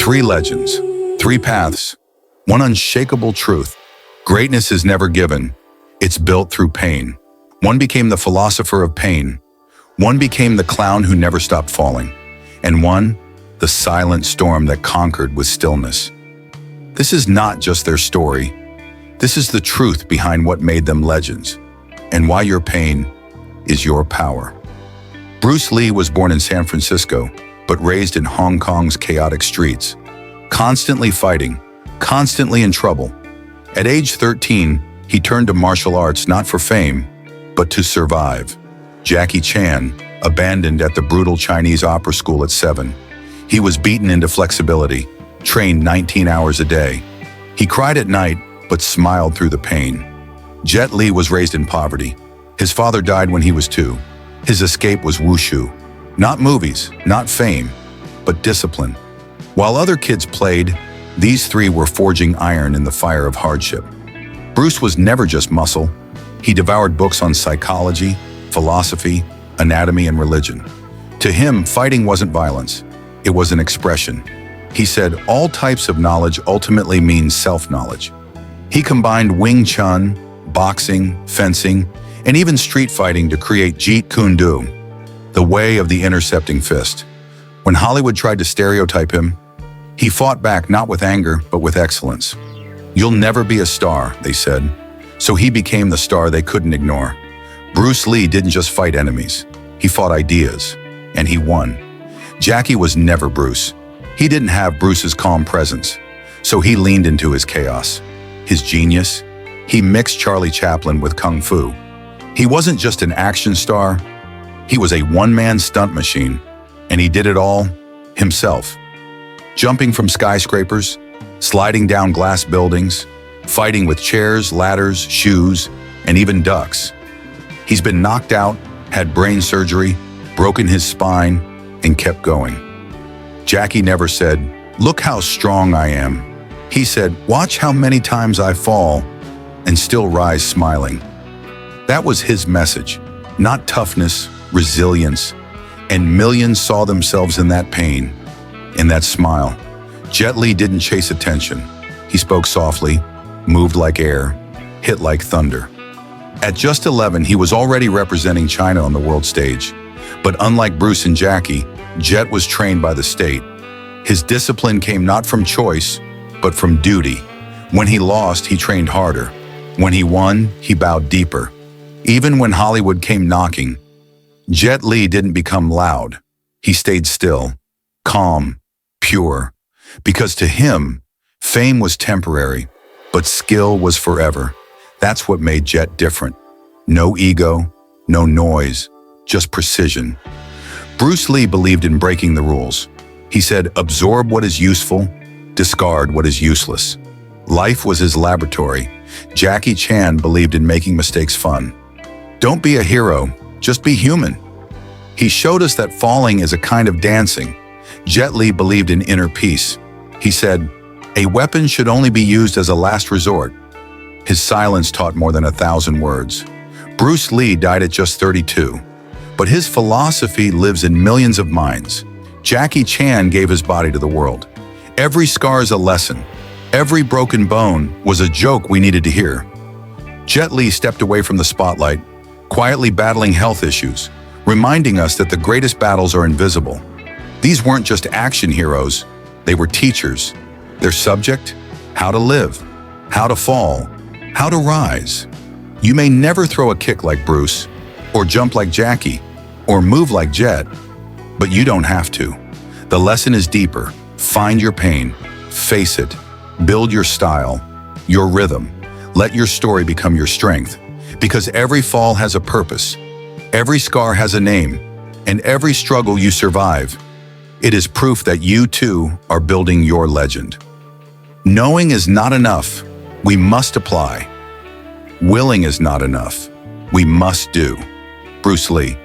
Three legends, three paths, one unshakable truth. Greatness is never given, it's built through pain. One became the philosopher of pain. One became the clown who never stopped falling. And one, the silent storm that conquered with stillness. This is not just their story. This is the truth behind what made them legends, and why your pain is your power. Bruce Lee was born in San Francisco, but raised in Hong Kong's chaotic streets. Constantly fighting, constantly in trouble. At age 13, he turned to martial arts not for fame, but to survive. Jackie Chan, abandoned at the brutal Chinese opera school at 7. He was beaten into flexibility, trained 19 hours a day. He cried at night, but smiled through the pain. Jet Li was raised in poverty. His father died when he was 2. His escape was wushu. Not movies, not fame, but discipline. While other kids played, these three were forging iron in the fire of hardship. Bruce was never just muscle. He devoured books on psychology, philosophy, anatomy, and religion. To him, fighting wasn't violence. It was an expression. He said all types of knowledge ultimately means self-knowledge. He combined Wing Chun, boxing, fencing, and even street fighting to create Jeet Kune Do, the way of the intercepting fist. When Hollywood tried to stereotype him, he fought back not with anger, but with excellence. You'll never be a star, they said. So he became the star they couldn't ignore. Bruce Lee didn't just fight enemies. He fought ideas, and he won. Jackie was never Bruce. He didn't have Bruce's calm presence, so he leaned into his chaos. His genius, he mixed Charlie Chaplin with Kung Fu. He wasn't just an action star, he was a one-man stunt machine, and he did it all himself. Jumping from skyscrapers, sliding down glass buildings, fighting with chairs, ladders, shoes, and even ducks. He's been knocked out, had brain surgery, broken his spine, and kept going. Jackie never said, "Look how strong I am." He said, "Watch how many times I fall and still rise smiling." That was his message, not toughness, resilience, and millions saw themselves in that pain, in that smile. Jet Li didn't chase attention. He spoke softly, moved like air, hit like thunder. At just 11, he was already representing China on the world stage. But unlike Bruce and Jackie, Jet was trained by the state. His discipline came not from choice, but from duty. When he lost, he trained harder. When he won, he bowed deeper. Even when Hollywood came knocking, Jet Li didn't become loud. He stayed still, calm, pure. Because to him, fame was temporary, but skill was forever. That's what made Jet different. No ego, no noise, just precision. Bruce Lee believed in breaking the rules. He said, absorb what is useful, discard what is useless. Life was his laboratory. Jackie Chan believed in making mistakes fun. Don't be a hero, just be human. He showed us that falling is a kind of dancing. Jet Li believed in inner peace. He said, a weapon should only be used as a last resort. His silence taught more than 1,000 words. Bruce Lee died at just 32, but his philosophy lives in millions of minds. Jackie Chan gave his body to the world. Every scar is a lesson. Every broken bone was a joke we needed to hear. Jet Li stepped away from the spotlight, quietly battling health issues, reminding us that the greatest battles are invisible. These weren't just action heroes, they were teachers. Their subject? How to live, how to fall, how to rise. You may never throw a kick like Bruce, or jump like Jackie, or move like Jet, but you don't have to. The lesson is deeper. Find your pain, face it, build your style, your rhythm. Let your story become your strength, because every fall has a purpose, every scar has a name, and every struggle you survive, it is proof that you too are building your legend. Knowing is not enough, we must apply. Willing is not enough, we must do. Bruce Lee.